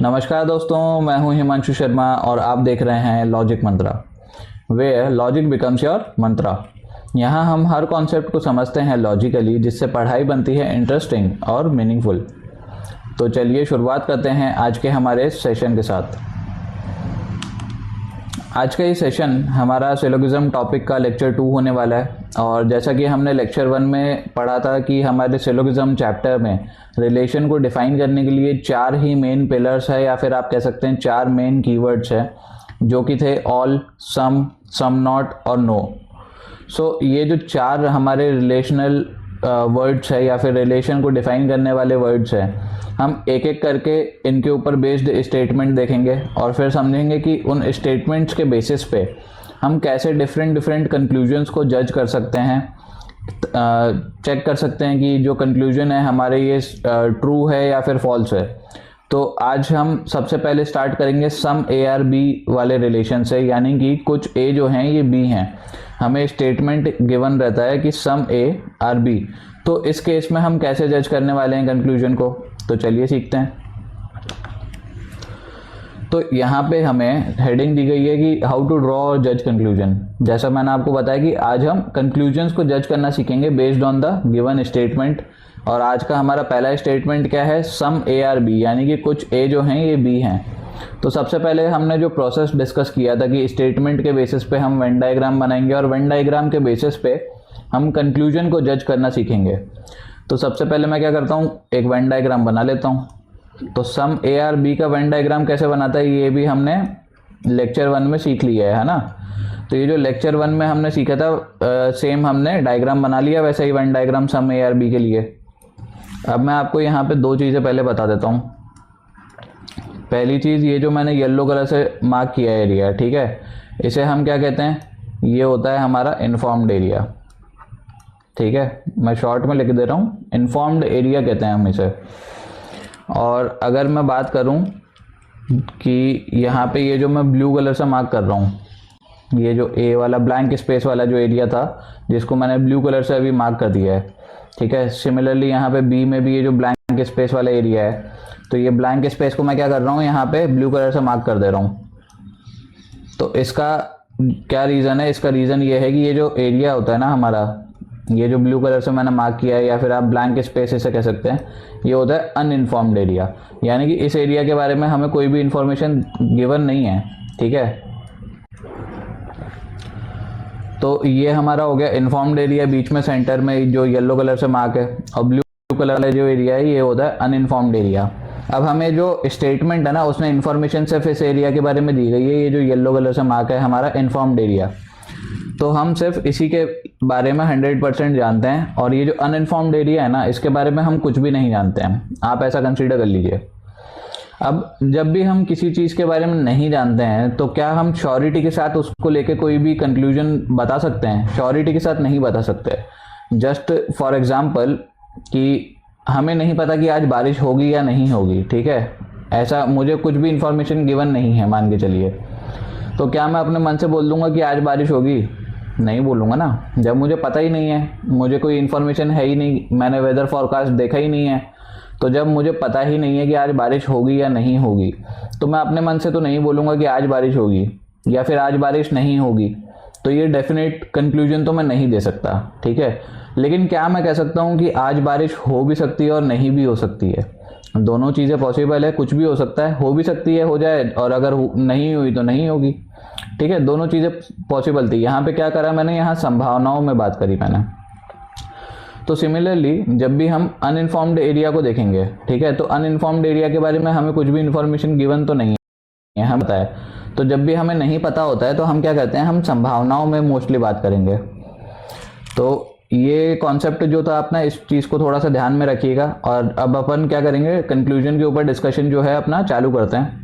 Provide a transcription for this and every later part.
नमस्कार दोस्तों, मैं हूं हिमांशु शर्मा और आप देख रहे हैं logic mantra, where logic becomes your mantra. यहाँ हम हर कॉन्सेप्ट को समझते हैं लॉजिकली, जिससे पढ़ाई बनती है इंटरेस्टिंग और मीनिंगफुल। तो चलिए शुरुआत करते हैं आज के हमारे सेशन के साथ। आज का ये सेशन हमारा सिलोगिज्म टॉपिक का लेक्चर 2 होने वाला है। और जैसा कि हमने लेक्चर 1 में पढ़ा था कि हमारे सिलोगिज्म चैप्टर में रिलेशन को डिफाइन करने के लिए 4 ही मेन पिलर्स है, या फिर आप कह सकते हैं 4 मेन कीवर्ड्स है, जो कि थे ऑल, सम नॉट और नो। सो ये जो 4 हमारे रिलेशनल वर्ड्स है या फिर रिलेशन को डिफाइन करने वाले वर्ड्स हैं, हम एक एक करके इनके ऊपर बेस्ड स्टेटमेंट देखेंगे और फिर समझेंगे कि उन स्टेटमेंट्स के बेसिस पे हम कैसे डिफरेंट कंक्लूजन्स को जज कर सकते हैं, चेक कर सकते हैं कि जो कंक्लूजन है हमारे ये ट्रू है या फिर फॉल्स है। तो आज हम सबसे पहले स्टार्ट करेंगे सम ए आर बी वाले रिलेशन से, यानी कि कुछ ए जो हैं ये बी हैं। हमें स्टेटमेंट गिवन रहता है कि सम ए आर बी, तो इस केस में हम कैसे जज करने वाले हैं कंक्लूजन को, तो चलिए सीखते हैं। तो यहाँ पे हमें हेडिंग दी गई है कि हाउ टू ड्रॉ और जज कंक्लूजन। जैसा मैंने आपको बताया कि आज हम कंक्लूजन्स को जज करना सीखेंगे based on the given statement. और आज का हमारा पहला स्टेटमेंट क्या है, सम ए आर बी, यानी कि कुछ ए जो हैं ये बी हैं। तो सबसे पहले हमने जो प्रोसेस डिस्कस किया था कि स्टेटमेंट के बेसिस पे हम वेन डायग्राम बनाएंगे और वेन डायग्राम के बेसिस पे हम कंक्लूजन को जज करना सीखेंगे। तो सबसे पहले मैं क्या करता हूँ, एक वेन डायग्राम बना लेता हूँ। तो सम ए आर बी का वेन डायग्राम कैसे बनाता है ये भी हमने लेक्चर 1 में सीख लिया है ना। तो ये जो लेक्चर 1 में हमने सीखा था सेम हमने डायग्राम बना लिया, वैसे ही Venn diagram some A are B के लिए। अब मैं आपको यहाँ पे 2 चीज़ें पहले बता देता हूँ। पहली चीज़, ये जो मैंने येलो कलर से मार्क किया एरिया, ठीक है, इसे हम क्या कहते हैं, ये होता है हमारा इन्फॉर्म्ड एरिया। ठीक है, मैं शॉर्ट में लिख दे रहा हूँ, इन्फॉर्म्ड एरिया कहते हैं हम इसे। और अगर मैं बात करूं कि यहाँ पे ये जो मैं ब्लू कलर से मार्क कर रहा हूँ, ये जो ए वाला ब्लैंक स्पेस वाला जो एरिया था जिसको मैंने ब्लू कलर से अभी मार्क कर दिया है, ठीक है। सिमिलरली यहाँ पे बी में भी ये जो ब्लैंक स्पेस वाला एरिया है, तो ये ब्लैंक स्पेस को मैं क्या कर रहा हूँ, यहाँ पे ब्लू कलर से मार्क कर दे रहा हूँ। तो इसका क्या रीज़न है, इसका रीज़न ये है कि ये जो एरिया होता है ना हमारा, ये जो ब्लू कलर से मैंने मार्क किया है, या फिर आप ब्लैंक स्पेस इसे कह सकते हैं, ये होता है अनइन्फॉर्म्ड एरिया। यानी कि इस एरिया के बारे में हमें कोई भी इंफॉर्मेशन गिवन नहीं है, ठीक है। तो ये हमारा हो गया इन्फॉर्म्ड एरिया, बीच में सेंटर में जो येलो कलर से मार्क है, और ब्लू कलर वाला जो एरिया है ये होता है अनइन्फॉर्म्ड एरिया। अब हमें जो स्टेटमेंट है ना उसमें इन्फॉर्मेशन सिर्फ इस एरिया के बारे में दी गई है, ये जो येलो कलर से मार्क है हमारा इन्फॉर्म्ड एरिया। तो हम सिर्फ इसी के बारे में 100% जानते हैं, और ये जो अनइन्फॉर्म्ड एरिया है ना इसके बारे में हम कुछ भी नहीं जानते हैं। आप ऐसा कंसीडर कर लीजिए। अब जब भी हम किसी चीज़ के बारे में नहीं जानते हैं तो क्या हम श्योरिटी के साथ उसको लेके कोई भी कंक्लूजन बता सकते हैं? श्योरिटी के साथ नहीं बता सकते। जस्ट फॉर एग्जांपल कि हमें नहीं पता कि आज बारिश होगी या नहीं होगी, ठीक है, ऐसा मुझे कुछ भी इंफॉर्मेशन गिवन नहीं है मान के चलिए। तो क्या मैं अपने मन से बोल दूंगा कि आज बारिश होगी? नहीं बोलूँगा ना, जब मुझे पता ही नहीं है, मुझे कोई इन्फॉर्मेशन है ही नहीं, मैंने वेदर फॉरकास्ट देखा ही नहीं है। तो जब मुझे पता ही नहीं है कि आज बारिश होगी या नहीं होगी, तो मैं अपने मन से तो नहीं बोलूँगा कि आज बारिश होगी या फिर आज बारिश नहीं होगी। तो ये डेफिनेट कंक्लूजन तो मैं नहीं दे सकता, ठीक है। लेकिन क्या मैं कह सकता हूँ कि आज बारिश हो भी सकती है और नहीं भी हो सकती है? दोनों चीज़ें पॉसिबल है, कुछ भी हो सकता है, हो भी सकती है हो जाए, और अगर नहीं हुई तो नहीं होगी, ठीक है। दोनों चीज़ें पॉसिबल थी। यहाँ पे क्या करा मैंने, यहाँ संभावनाओं में बात करी मैंने। तो सिमिलरली जब भी हम अनइन्फॉर्म्ड एरिया को देखेंगे, ठीक है, तो अनइन्फॉर्म्ड एरिया के बारे में हमें कुछ भी इन्फॉर्मेशन गिवन तो नहीं है, हम पता है। तो जब भी हमें नहीं पता होता है तो हम क्या करते हैं, हम संभावनाओं में मोस्टली बात करेंगे। तो ये कॉन्सेप्ट जो था अपना, इस चीज़ को थोड़ा सा ध्यान में रखिएगा। और अब अपन क्या करेंगे, कंक्लूजन के ऊपर डिस्कशन जो है अपना चालू करते हैं।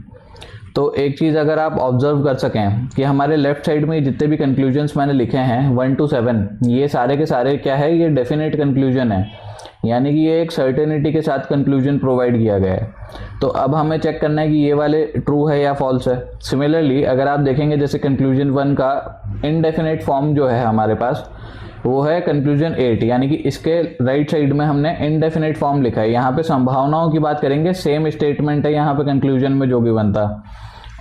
तो एक चीज़ अगर आप ऑब्जर्व कर सकें कि हमारे लेफ्ट साइड में जितने भी कंक्लूजन्स मैंने लिखे हैं 1 to 7, ये सारे के सारे क्या है, ये डेफिनेट कंक्लूजन है, यानी कि ये एक सर्टेनिटी के साथ कंक्लूजन प्रोवाइड किया गया है। तो अब हमें चेक करना है कि ये वाले ट्रू है या फॉल्स है। सिमिलरली अगर आप देखेंगे जैसे कंक्लूजन 1 का इनडेफिनेट फॉर्म जो है हमारे पास, वो है कंक्लूजन 8, यानी कि इसके राइट साइड में हमने इनडेफिनेट फॉर्म लिखा है। यहाँ पे संभावनाओं की बात करेंगे, सेम स्टेटमेंट है यहाँ पे कंक्लूजन में जो गिवन था,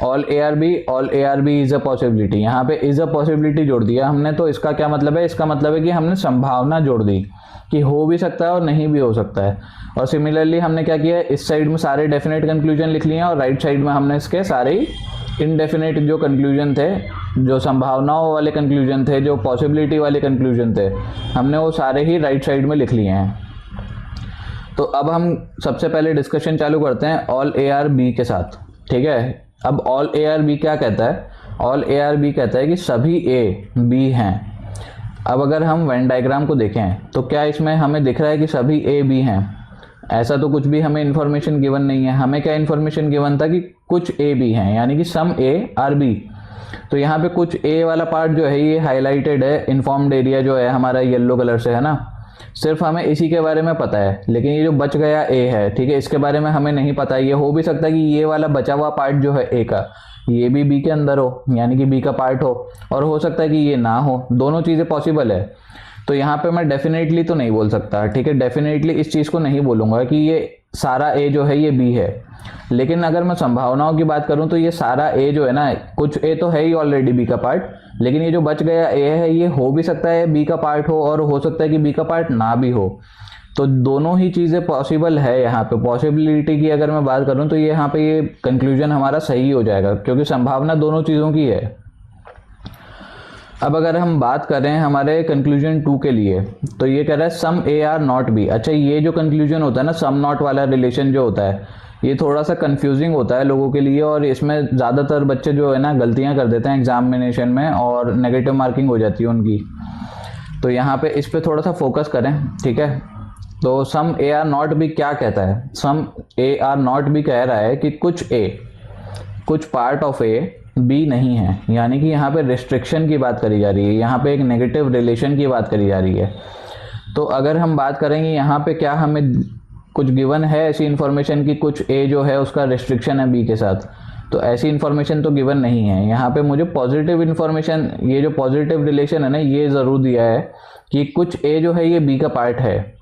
all A are B is a possibility. यहाँ पे इज अ पॉसिबिलिटी जोड़ दिया हमने, तो इसका क्या मतलब है, इसका मतलब है कि हमने संभावना जोड़ दी कि हो भी सकता है और नहीं भी हो सकता है। और सिमिलरली हमने क्या किया, इस साइड में सारे डेफिनेट कंक्लूजन लिख लिए और राइट साइड में हमने इसके सारे इनडेफिनेट जो कंक्लूजन थे, जो संभावनाओं वाले कंक्लूजन थे, जो पॉसिबिलिटी वाले कंक्लूजन थे, हमने वो सारे ही राइट साइड में लिख लिए हैं। तो अब हम सबसे पहले डिस्कशन चालू करते हैं ऑल ए आर बी के साथ, ठीक है। अब ऑल ए आर बी क्या कहता है, ऑल ए आर बी कहता है कि सभी ए बी हैं। अब अगर हम वेन डायग्राम को देखें तो क्या इसमें हमें दिख रहा है कि सभी ए बी हैं? ऐसा तो कुछ भी हमें इन्फॉर्मेशन गिवन नहीं है। हमें क्या इन्फॉर्मेशन गिवन था कि कुछ ए बी हैं, यानी कि सम ए आर बी। तो यहाँ पे कुछ ए वाला पार्ट जो है ये हाईलाइटेड है, इन्फॉर्म्ड एरिया जो है हमारा येलो कलर से है ना, सिर्फ हमें इसी के बारे में पता है। लेकिन ये जो बच गया ए है, ठीक है, इसके बारे में हमें नहीं पता। ये हो भी सकता है कि ये वाला बचा हुआ पार्ट जो है ए का, ये भी बी के अंदर हो, यानी कि बी का पार्ट हो, और हो सकता है कि ये ना हो। दोनों चीज़ें पॉसिबल है। तो यहाँ पे मैं डेफिनेटली तो नहीं बोल सकता, ठीक है, डेफिनेटली इस चीज़ को नहीं बोलूँगा कि ये सारा ए जो है ये बी है। लेकिन अगर मैं संभावनाओं की बात करूँ तो ये सारा ए जो है ना, कुछ ए तो है ही ऑलरेडी बी का पार्ट, लेकिन ये जो बच गया ए है ये हो भी सकता है बी का पार्ट हो, और हो सकता है कि बी का पार्ट ना भी हो। तो दोनों ही चीज़ें पॉसिबल है। यहाँ पे पॉसिबिलिटी की अगर मैं बात करूँ तो ये यहाँ पे ये कंक्लूजन हमारा सही हो जाएगा, क्योंकि संभावना दोनों चीज़ों की है। अब अगर हम बात करें हमारे कंक्लूजन 2 के लिए, तो ये कह रहा है सम ए आर नॉट बी। अच्छा, ये जो कंक्लूजन होता है ना, सम नॉट वाला रिलेशन जो होता है, ये थोड़ा सा कंफ्यूजिंग होता है लोगों के लिए, और इसमें ज़्यादातर बच्चे जो है ना गलतियां कर देते हैं एग्जामिनेशन में, और नेगेटिव मार्किंग हो जाती है उनकी। तो यहाँ पे इस पर थोड़ा सा फोकस करें, ठीक है। तो सम ए आर नॉट बी क्या कहता है, सम ए आर नॉट बी कह रहा है कि कुछ पार्ट ऑफ ए बी नहीं है, यानी कि यहाँ पे रिस्ट्रिक्शन की बात करी जा रही है, यहाँ पे एक नेगेटिव रिलेशन की बात करी जा रही है। तो अगर हम बात करेंगे यहाँ पे क्या हमें कुछ गिवन है ऐसी इन्फॉर्मेशन कि कुछ ए जो है उसका रिस्ट्रिक्शन है बी के साथ, तो ऐसी इन्फॉर्मेशन तो गिवन नहीं है। यहाँ पे मुझे पॉजिटिव इन्फॉर्मेशन, ये जो पॉजिटिव रिलेशन है ना, ये ज़रूर दिया है कि कुछ ए जो है ये बी का पार्ट है।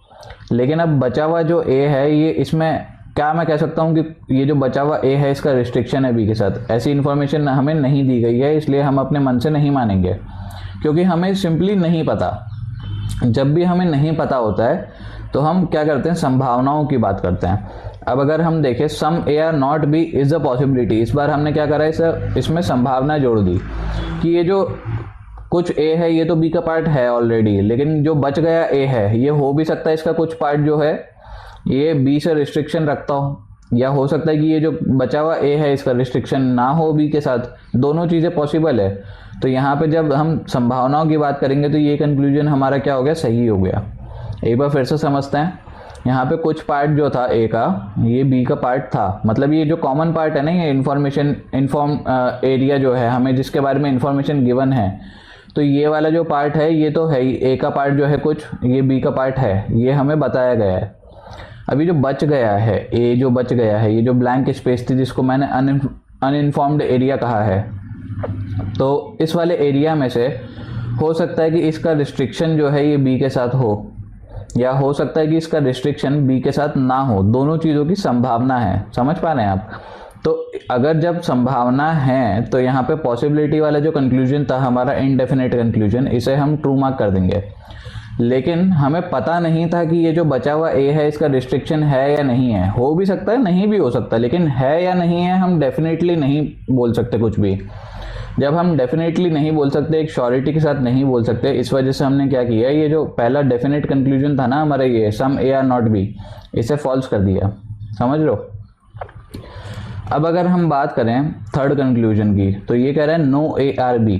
लेकिन अब बचा हुआ जो ए है, ये इसमें क्या मैं कह सकता हूँ कि ये जो बचा हुआ ए है इसका रिस्ट्रिक्शन है बी के साथ, ऐसी इन्फॉर्मेशन हमें नहीं दी गई है, इसलिए हम अपने मन से नहीं मानेंगे, क्योंकि हमें सिंपली नहीं पता। जब भी हमें नहीं पता होता है तो हम क्या करते हैं, संभावनाओं की बात करते हैं। अब अगर हम देखें some A are not B is a possibility, इस बार हमने क्या करा है, इसमें संभावना जोड़ दी कि ये जो कुछ ए है ये तो बी का पार्ट है ऑलरेडी, लेकिन जो बच गया ए है ये हो भी सकता है इसका कुछ पार्ट जो है ये बी से रिस्ट्रिक्शन रखता हो, या हो सकता है कि ये जो बचा हुआ ए है इसका रिस्ट्रिक्शन ना हो बी के साथ। दोनों चीज़ें पॉसिबल है। तो यहाँ पे जब हम संभावनाओं की बात करेंगे तो ये कंक्लूजन हमारा क्या हो गया, सही हो गया। एक बार फिर से समझते हैं। यहाँ पे कुछ पार्ट जो था ए का, ये बी का पार्ट था, मतलब ये जो कॉमन पार्ट है ना, ये इन्फॉर्म एरिया जो है हमें जिसके बारे में इन्फॉर्मेशन गिवन है, तो ये वाला जो पार्ट है ये तो है ही, ए का पार्ट जो है कुछ, ये बी का पार्ट है, ये हमें बताया गया है। अभी जो बच गया है ए, जो बच गया है, ये जो ब्लैंक स्पेस थी जिसको मैंने अनइन्फॉर्म्ड एरिया कहा है, तो इस वाले एरिया में से हो सकता है कि इसका रिस्ट्रिक्शन जो है ये बी के साथ हो, या हो सकता है कि इसका रिस्ट्रिक्शन बी के साथ ना हो। दोनों चीज़ों की संभावना है, समझ पा रहे हैं आप। तो अगर जब संभावना है तो यहाँ पे पॉसिबिलिटी वाला जो कंक्लूजन था हमारा इनडेफिनेट कंक्लूजन, इसे हम ट्रू मार्क कर देंगे। लेकिन हमें पता नहीं था कि ये जो बचा हुआ ए है इसका रिस्ट्रिक्शन है या नहीं है। हो भी सकता है, नहीं भी हो सकता, लेकिन है या नहीं है हम डेफिनेटली नहीं बोल सकते कुछ भी। जब हम डेफिनेटली नहीं बोल सकते, एक श्योरिटी के साथ नहीं बोल सकते, इस वजह से हमने क्या किया, ये जो पहला डेफिनेट कंक्लूजन था ना हमारा, ये सम ए आर नॉट बी, इसे फॉल्स कर दिया। समझ लो। अब अगर हम बात करें थर्ड कंक्लूजन की, तो ये कह रहा है नो ए आर बी,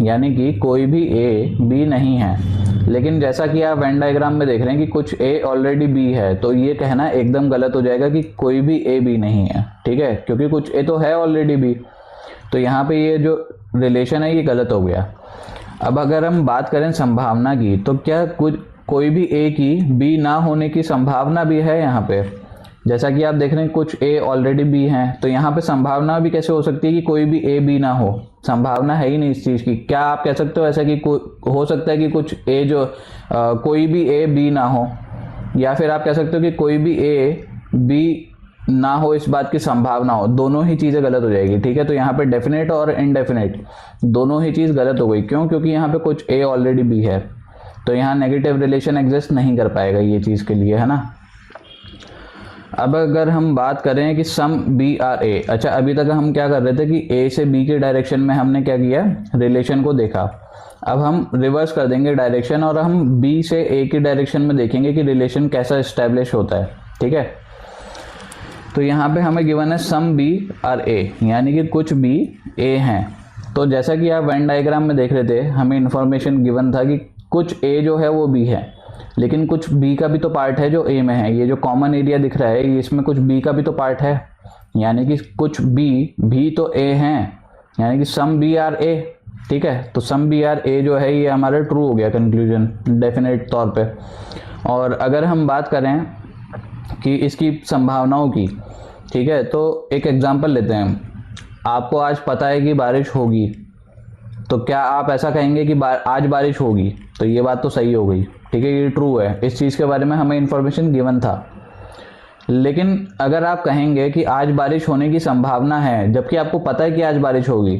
यानी कि कोई भी ए बी नहीं है। लेकिन जैसा कि आप वेन डायग्राम में देख रहे हैं कि कुछ ए ऑलरेडी बी है, तो ये कहना एकदम गलत हो जाएगा कि कोई भी ए बी नहीं है, ठीक है, क्योंकि कुछ ए तो है ऑलरेडी बी। तो यहाँ पे ये जो रिलेशन है ये गलत हो गया। अब अगर हम बात करें संभावना की, तो क्या कोई भी ए की बी ना होने की संभावना भी है यहाँ पे? जैसा कि आप देख रहे हैं कुछ ए ऑलरेडी बी हैं, तो यहाँ पे संभावना भी कैसे हो सकती है कि कोई भी ए बी ना हो, संभावना है ही नहीं इस चीज़ की। क्या आप कह सकते हो ऐसा कि हो सकता है कि कुछ ए जो कोई भी ए बी ना हो, या फिर आप कह सकते हो कि कोई भी ए बी ना हो, इस बात की संभावना हो, दोनों ही चीज़ें गलत हो जाएगी। ठीक है, तो यहाँ पे डेफिनेट और इनडेफिनेट दोनों ही चीज़ गलत हो गई। क्यों? क्योंकि यहाँ पे कुछ ए ऑलरेडी बी है, तो यहाँ नेगेटिव रिलेशन एग्जिस्ट नहीं कर पाएगा ये चीज़ के लिए, है ना। अब अगर हम बात करें कि सम बी आर ए, अच्छा अभी तक हम क्या कर रहे थे कि ए से बी के डायरेक्शन में हमने क्या किया, रिलेशन को देखा। अब हम रिवर्स कर देंगे डायरेक्शन और हम बी से ए की डायरेक्शन में देखेंगे कि रिलेशन कैसा इस्टेब्लिश होता है। ठीक है, तो यहाँ पे हमें गिवन है सम बी आर ए, यानी कि कुछ बी ए हैं। तो जैसा कि आप वेन डायग्राम में देख रहे थे, हमें इन्फॉर्मेशन गिवन था कि कुछ ए जो है वो बी है, लेकिन कुछ बी का भी तो पार्ट है जो ए में है। ये जो कॉमन एरिया दिख रहा है इसमें कुछ बी का भी तो पार्ट है, यानी कि कुछ बी भी तो ए हैं, यानी कि सम बी आर ए। ठीक है, तो सम बी आर ए जो है ये हमारा ट्रू हो गया कंक्लूजन डेफिनेट तौर पे। और अगर हम बात करें कि इसकी संभावनाओं की, ठीक है, तो एक एग्जांपल लेते हैं। आपको आज पता है कि बारिश होगी, तो क्या आप ऐसा कहेंगे कि आज बारिश होगी? तो ये बात तो सही हो गई। ठीक है, ये ट्रू है, इस चीज़ के बारे में हमें इन्फॉर्मेशन गिवन था। लेकिन अगर आप कहेंगे कि आज बारिश होने की संभावना है, जबकि आपको पता है कि आज बारिश होगी,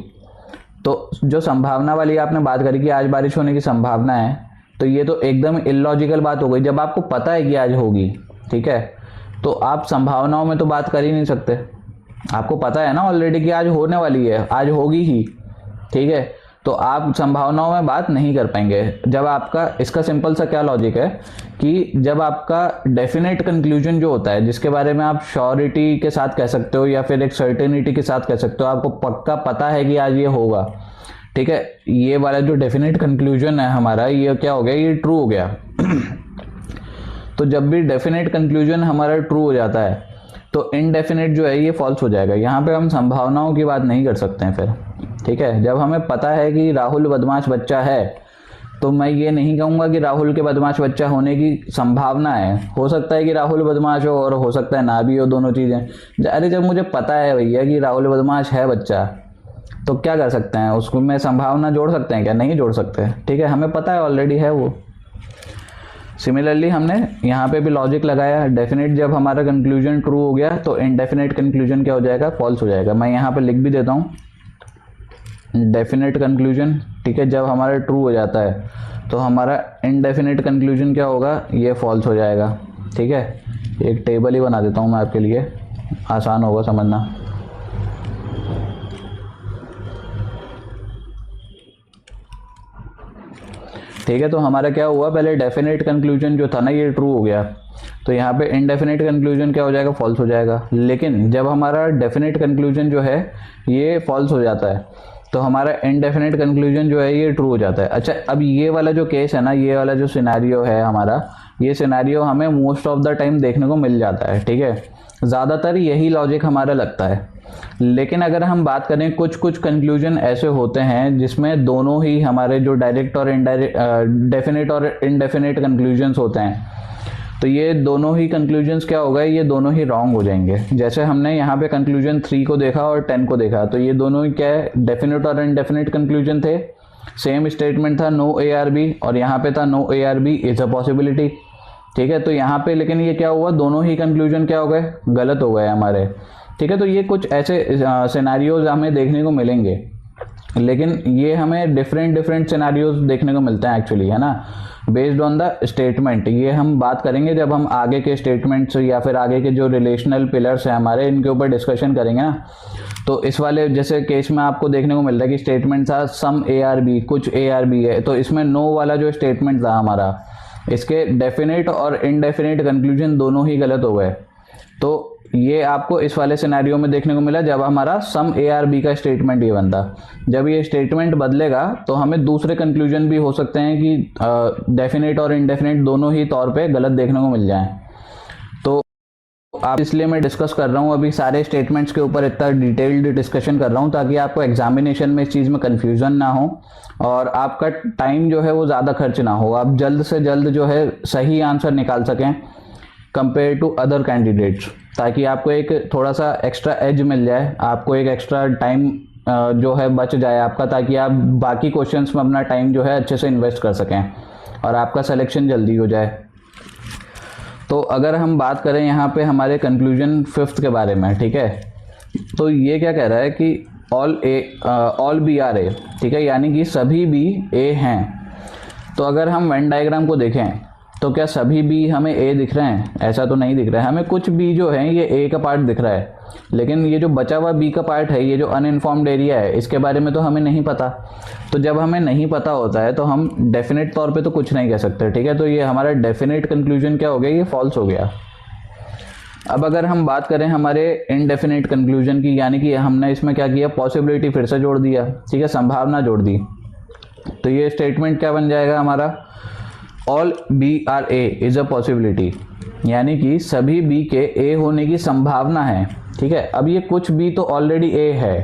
तो जो संभावना वाली आपने बात करी कि आज बारिश होने की संभावना है, तो ये तो एकदम इलॉजिकल बात हो गई। जब आपको पता है कि आज होगी, ठीक है, तो आप संभावनाओं में तो बात कर ही नहीं सकते। आपको पता है ना ऑलरेडी कि आज होने वाली है, आज होगी ही। ठीक है, तो आप संभावनाओं में बात नहीं कर पाएंगे। जब आपका, इसका सिंपल सा क्या लॉजिक है कि जब आपका डेफिनेट कंक्लूजन जो होता है, जिसके बारे में आप श्योरिटी के साथ कह सकते हो या फिर एक सर्टेनिटी के साथ कह सकते हो, आपको पक्का पता है कि आज ये होगा। ठीक है, ये वाला जो डेफिनेट कंक्लूजन है हमारा, ये क्या हो गया, ये ट्रू हो गया। तो जब भी डेफिनेट कंक्लूजन हमारा ट्रू हो जाता है, तो इनडेफिनेट जो है ये फॉल्स हो जाएगा। यहाँ पे हम संभावनाओं की बात नहीं कर सकते हैं फिर। ठीक है, जब हमें पता है कि राहुल बदमाश बच्चा है, तो मैं ये नहीं कहूँगा कि राहुल के बदमाश बच्चा होने की संभावना है। हो सकता है कि राहुल बदमाश हो और हो सकता है ना भी हो, दोनों चीज़ें। अरे जब मुझे पता है भैया कि राहुल बदमाश है बच्चा, तो क्या कर सकते हैं, उसको में संभावना जोड़ सकते हैं क्या? नहीं जोड़ सकते। ठीक है, हमें पता है ऑलरेडी है वो। सिमिलरली हमने यहाँ पे भी लॉजिक लगाया। डेफिनेट जब हमारा कंक्लूजन ट्रू हो गया, तो इनडेफिनेट कंक्लूजन क्या हो जाएगा, फॉल्स हो जाएगा। मैं यहाँ पे लिख भी देता हूँ डेफिनेट कंक्लूजन। ठीक है, जब हमारा ट्रू हो जाता है, तो हमारा इनडेफिनेट कंक्लूजन क्या होगा, ये फॉल्स हो जाएगा। ठीक है, एक टेबल ही बना देता हूँ मैं आपके लिए, आसान होगा समझना। ठीक है, तो हमारा क्या हुआ, पहले डेफिनेट कंक्लूजन जो था ना ये ट्रू हो गया, तो यहाँ पे इनडेफिनेट कंक्लूजन क्या हो जाएगा, फॉल्स हो जाएगा। लेकिन जब हमारा डेफिनेट कंक्लूजन जो है ये फॉल्स हो जाता है, तो हमारा इनडेफिनेट कंक्लूजन जो है ये ट्रू हो जाता है। अच्छा, अब ये वाला जो केस है ना, ये वाला जो सिनेरियो है हमारा, ये सिनेरियो हमें मोस्ट ऑफ द टाइम देखने को मिल जाता है। ठीक है, ज़्यादातर यही लॉजिक हमारा लगता है। लेकिन अगर हम बात करें, कुछ कुछ कंक्लूजन ऐसे होते हैं जिसमें दोनों ही हमारे जो डायरेक्ट और इनडायरेक्ट, डेफिनेट और इनडेफिनेट कंक्लूजन्स होते हैं, तो ये दोनों ही कंक्लूजन्स क्या हो गए, ये दोनों ही रॉन्ग हो जाएंगे। जैसे हमने यहाँ पे कंक्लूजन 3 को देखा और 10 को देखा, तो ये दोनों ही क्या है, डेफिनेट और इनडेफिनेट कंक्लूजन थे। सेम स्टेटमेंट था नो ए आर बी, और यहाँ पे था no A are B is a possibility. ठीक है, तो यहाँ पे लेकिन ये क्या हुआ, दोनों ही कंक्लूजन क्या हो गए, गलत हो गए हमारे। ठीक है, तो ये कुछ ऐसे सिनेरियोज हमें देखने को मिलेंगे, लेकिन ये हमें डिफरेंट सिनेरियोज देखने को मिलते हैं एक्चुअली, है ना, बेस्ड ऑन द स्टेटमेंट। ये हम बात करेंगे जब हम आगे के स्टेटमेंट्स या फिर आगे के जो रिलेशनल पिलर्स हैं हमारे, इनके ऊपर डिस्कशन करेंगे ना। तो इस वाले जैसे केस में आपको देखने को मिल रहा है कि स्टेटमेंट था सम ए आर बी, कुछ ए आर बी है, तो इसमें नो वाला जो स्टेटमेंट था हमारा, इसके डेफिनेट और इनडेफिनेट कंक्लूजन दोनों ही गलत हो गए। तो ये आपको इस वाले सिनेरियो में देखने को मिला जब हमारा सम ए आर बी का स्टेटमेंट ये बनता। जब ये स्टेटमेंट बदलेगा तो हमें दूसरे कंक्लूजन भी हो सकते हैं कि डेफिनेट और इनडेफिनेट दोनों ही तौर पे गलत देखने को मिल जाएं। तो आप, इसलिए मैं डिस्कस कर रहा हूँ अभी सारे स्टेटमेंट्स के ऊपर, इतना डिटेल्ड डिस्कशन कर रहा हूँ ताकि आपको एग्जामिनेशन में इस चीज़ में कन्फ्यूज़न ना हो और आपका टाइम जो है वो ज़्यादा खर्च ना हो, आप जल्द से जल्द जो है सही आंसर निकाल सकें। कंपेयर टू अदर कैंडिडेट्स, ताकि आपको एक थोड़ा सा एक्स्ट्रा एज मिल जाए, आपको एक एक्स्ट्रा टाइम जो है बच जाए आपका, ताकि आप बाकी क्वेश्चंस में अपना टाइम जो है अच्छे से इन्वेस्ट कर सकें और आपका सिलेक्शन जल्दी हो जाए। तो अगर हम बात करें यहाँ पे हमारे कंक्लूजन 5th के बारे में, ठीक है, तो ये क्या कह रहा है कि ऑल बी आर ए, ठीक है, यानी कि सभी बी ए हैं। तो अगर हम वेन डायग्राम को देखें तो क्या सभी बी हमें ए दिख रहे हैं? ऐसा तो नहीं दिख रहा है, हमें कुछ बी जो है ये ए का पार्ट दिख रहा है, लेकिन ये जो बचा हुआ बी का पार्ट है, ये जो अनइन्फॉर्म्ड एरिया है, इसके बारे में तो हमें नहीं पता। तो जब हमें नहीं पता होता है तो हम डेफिनेट तौर पे तो कुछ नहीं कह सकते, ठीक है। तो ये हमारा डेफिनेट कंक्लूजन क्या हो गया, ये फॉल्स हो गया। अब अगर हम बात करें हमारे इनडेफिनेट कंक्लूजन की, यानी कि हमने इसमें क्या किया, पॉसिबिलिटी फिर से जोड़ दिया, ठीक है, संभावना जोड़ दी। तो ये स्टेटमेंट क्या बन जाएगा हमारा, all B are A is a possibility, यानी कि सभी बी के ए होने की संभावना है, ठीक है। अब ये कुछ बी तो ऑलरेडी ए है,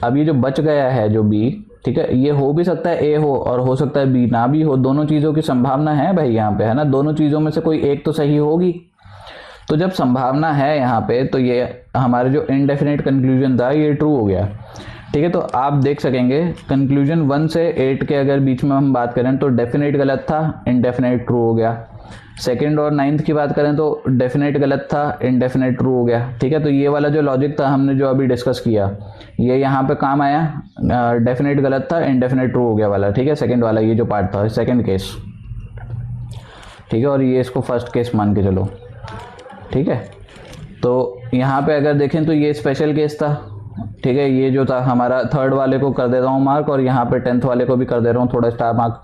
अब ये जो बच गया है जो बी, ठीक है, ये हो भी सकता है ए हो और हो सकता है बी ना भी हो, दोनों चीज़ों की संभावना है भाई यहाँ पे, है ना, दोनों चीज़ों में से कोई एक तो सही होगी। तो जब संभावना है यहाँ पे, तो ये हमारे जो इनडेफिनेट कंक्लूजन था ये ट्रू हो गया, ठीक है। तो आप देख सकेंगे कंक्लूजन 1 से 8 के अगर बीच में हम बात करें तो डेफिनेट गलत था, इनडेफिनेट ट्रू हो गया। 2nd और 9th की बात करें तो डेफिनेट गलत था, इनडेफिनेट ट्रू हो गया, ठीक है। तो ये वाला जो लॉजिक था हमने जो अभी डिस्कस किया, ये यहाँ पे काम आया, डेफिनेट गलत था, इनडेफिनेट ट्रू हो गया वाला, ठीक है, सेकंड वाला ये जो पार्ट था, सेकंड केस, ठीक है। और ये इसको फर्स्ट केस मान के चलो, ठीक है। तो यहाँ पे अगर देखें तो ये स्पेशल केस था, ठीक है, ये जो था हमारा 3rd वाले को कर दे रहा हूँ मार्क, और यहाँ पे 10th वाले को भी कर दे रहा हूँ थोड़ा स्टार मार्क,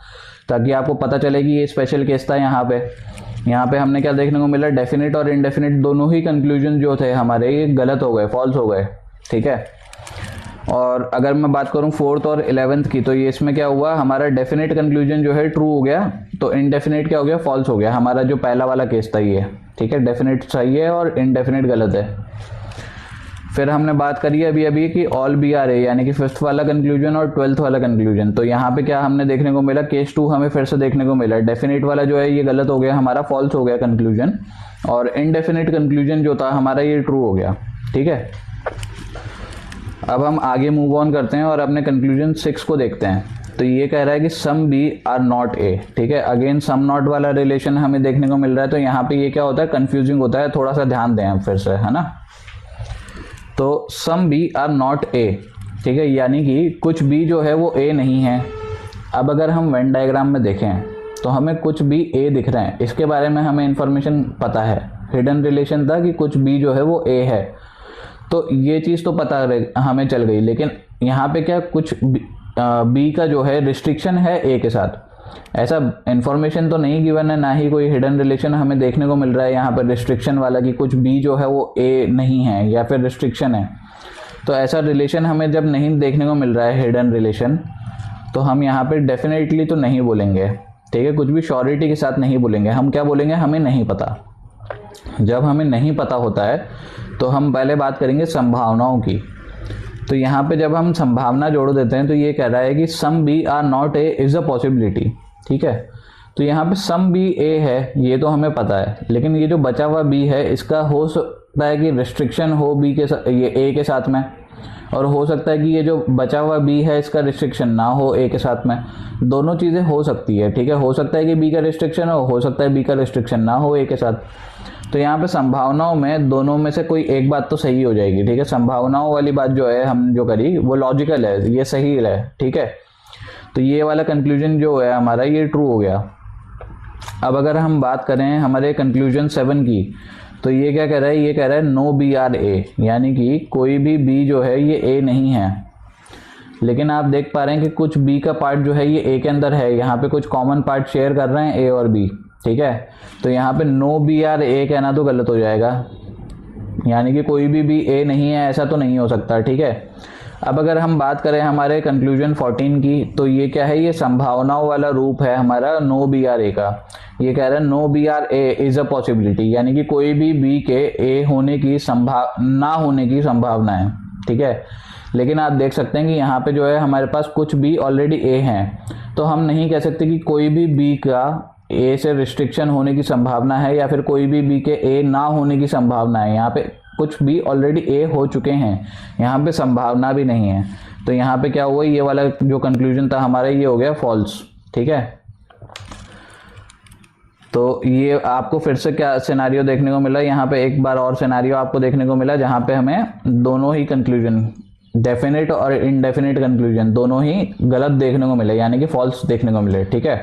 ताकि आपको पता चले कि ये स्पेशल केस था। यहाँ पे हमने क्या देखने को मिला, डेफिनेट और इनडेफिनेट दोनों ही कंक्लूजन जो थे हमारे ये गलत हो गए, फॉल्स हो गए, ठीक है। और अगर मैं बात करूँ 4th और 11th की, तो ये इसमें क्या हुआ, हमारा डेफिनेट कंक्लूजन जो है ट्रू हो गया, तो इनडेफिनेट क्या हो गया, फॉल्स हो गया। हमारा जो पहला वाला केस था ये, ठीक है, डेफिनेट सही है और इनडेफिनेट गलत है। फिर हमने बात करी अभी कि ऑल बी आर ए, यानी कि 5th वाला कंक्लूजन और 12th वाला कंक्लूजन। तो यहाँ पे क्या हमने देखने को मिला, केस 2 हमें फिर से देखने को मिला, डेफिनेट वाला जो है ये गलत हो गया, हमारा फॉल्स हो गया कंक्लूजन, और इनडेफिनेट कंक्लूजन जो था हमारा ये ट्रू हो गया, ठीक है। अब हम आगे मूव ऑन करते हैं और अपने कंक्लूजन 6 को देखते हैं। तो ये कह रहा है कि some B are not A, ठीक है। अगेन सम नॉट वाला रिलेशन हमें देखने को मिल रहा है, तो यहाँ पे ये क्या होता है, कंफ्यूजिंग होता है, थोड़ा सा ध्यान दें हम फिर से, है ना। तो some B are not A, ठीक है, यानी कि कुछ बी जो है वो ए नहीं है। अब अगर हम वेन डायग्राम में देखें तो हमें कुछ बी ए दिख रहे हैं, इसके बारे में हमें इंफॉर्मेशन पता है, हिडन रिलेशन था कि कुछ बी जो है वो ए है, तो ये चीज़ तो पता हमें चल गई। लेकिन यहाँ पे क्या कुछ बी का जो है रिस्ट्रिक्शन है ए के साथ, ऐसा इंफॉर्मेशन तो नहीं गिवन है, ना ही कोई हिडन रिलेशन हमें देखने को मिल रहा है यहाँ पर रिस्ट्रिक्शन वाला कि कुछ बी जो है वो ए नहीं है या फिर रिस्ट्रिक्शन है। तो ऐसा रिलेशन हमें जब नहीं देखने को मिल रहा है हिडन रिलेशन, तो हम यहाँ पे डेफिनेटली तो नहीं बोलेंगे, ठीक है, कुछ भी श्योरिटी के साथ नहीं बोलेंगे। हम क्या बोलेंगे, हमें नहीं पता। जब हमें नहीं पता होता है तो हम पहले बात करेंगे संभावनाओं की। तो यहाँ पे जब हम संभावना जोड़ देते हैं तो ये कह रहा है कि some B are not A is a possibility, ठीक है। तो यहाँ पे सम बी ए है, ये तो हमें पता है, लेकिन ये जो बचा हुआ बी है इसका हो सकता है कि रिस्ट्रिक्शन हो बी के साथ, ये ए के साथ में, और हो सकता है कि ये जो बचा हुआ बी है इसका रिस्ट्रिक्शन ना हो ए के साथ में। दोनों चीज़ें हो सकती है, ठीक है, हो सकता है कि बी का रिस्ट्रिक्शन हो सकता है बी का रिस्ट्रिक्शन ना हो ए के साथ। तो यहाँ पे संभावनाओं में दोनों में से कोई एक बात तो सही हो जाएगी, ठीक है। संभावनाओं वाली बात जो है हम जो करी वो लॉजिकल है, ये सही है, ठीक है। तो ये वाला कंक्लूजन जो है हमारा ये ट्रू हो गया। अब अगर हम बात करें हमारे कंक्लूजन 7 की, तो ये क्या कह रहा है, ये कह रहा है नो बी आर ए, यानी कि कोई भी बी जो है ये ए नहीं है। लेकिन आप देख पा रहे हैं कि कुछ बी का पार्ट जो है ये ए के अंदर है, यहाँ पे कुछ कॉमन पार्ट शेयर कर रहे हैं ए और बी, ठीक है। तो यहाँ पे नो बी आर ए कहना तो गलत हो जाएगा, यानी कि कोई भी ए नहीं है, ऐसा तो नहीं हो सकता, ठीक है। अब अगर हम बात करें हमारे कंक्लूजन 14 की, तो ये क्या है, ये संभावनाओं वाला रूप है हमारा नो बी आर ए का। ये कह रहा है no B are A is a possibility, यानी कि कोई भी बी के ए होने की ना होने की संभावना है, ठीक है। लेकिन आप देख सकते हैं कि यहाँ पे जो है हमारे पास कुछ बी ऑलरेडी ए हैं, तो हम नहीं कह सकते कि कोई भी बी का ए से रिस्ट्रिक्शन होने की संभावना है या फिर कोई भी बी के ए ना होने की संभावना है। यहाँ पे कुछ भी ऑलरेडी ए हो चुके हैं, यहाँ पे संभावना भी नहीं है। तो यहाँ पे क्या हुआ, ये वाला जो कंक्लूजन था हमारा ये हो गया फॉल्स। ठीक है, तो ये आपको फिर से क्या सिनारियो देखने को मिला, यहाँ पे एक बार और सिनारियो आपको देखने को मिला जहाँ पे हमें दोनों ही कंक्लूजन, डेफिनेट और इनडेफिनेट कंक्लूजन दोनों ही गलत देखने को मिले, यानी कि फॉल्स देखने को मिले। ठीक है,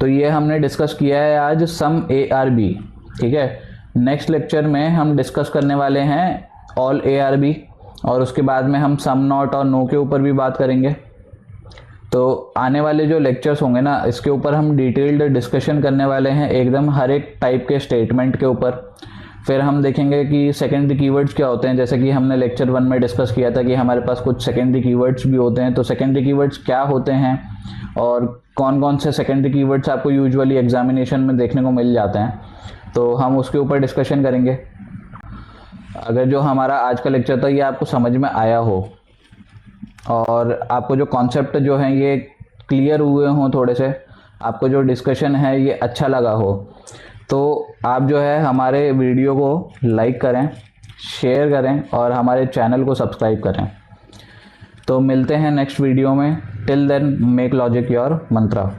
तो ये हमने डिस्कस किया है आज सम ए आर बी। ठीक है, नेक्स्ट लेक्चर में हम डिस्कस करने वाले हैं ऑल ए आर बी, और उसके बाद में हम सम नॉट और नो के ऊपर भी बात करेंगे। तो आने वाले जो लेक्चर्स होंगे ना, इसके ऊपर हम डिटेल्ड डिस्कशन करने वाले हैं एकदम हर एक टाइप के स्टेटमेंट के ऊपर। फिर हम देखेंगे कि सेकेंडरी कीवर्ड्स क्या होते हैं, जैसे कि हमने लेक्चर 1 में डिस्कस किया था कि हमारे पास कुछ सेकेंडरी कीवर्ड्स भी होते हैं। तो सेकेंडरी कीवर्ड्स क्या होते हैं और कौन कौन से सेकेंडरी कीवर्ड्स आपको यूजुअली एग्जामिनेशन में देखने को मिल जाते हैं, तो हम उसके ऊपर डिस्कशन करेंगे। अगर जो हमारा आज का लेक्चर था ये आपको समझ में आया हो और आपको जो कॉन्सेप्ट जो हैं ये क्लियर हुए हों, थोड़े से आपको जो डिस्कशन है ये अच्छा लगा हो, तो आप जो है हमारे वीडियो को लाइक करें, शेयर करें और हमारे चैनल को सब्सक्राइब करें। तो मिलते हैं नेक्स्ट वीडियो में। Till then make logic your Mantra.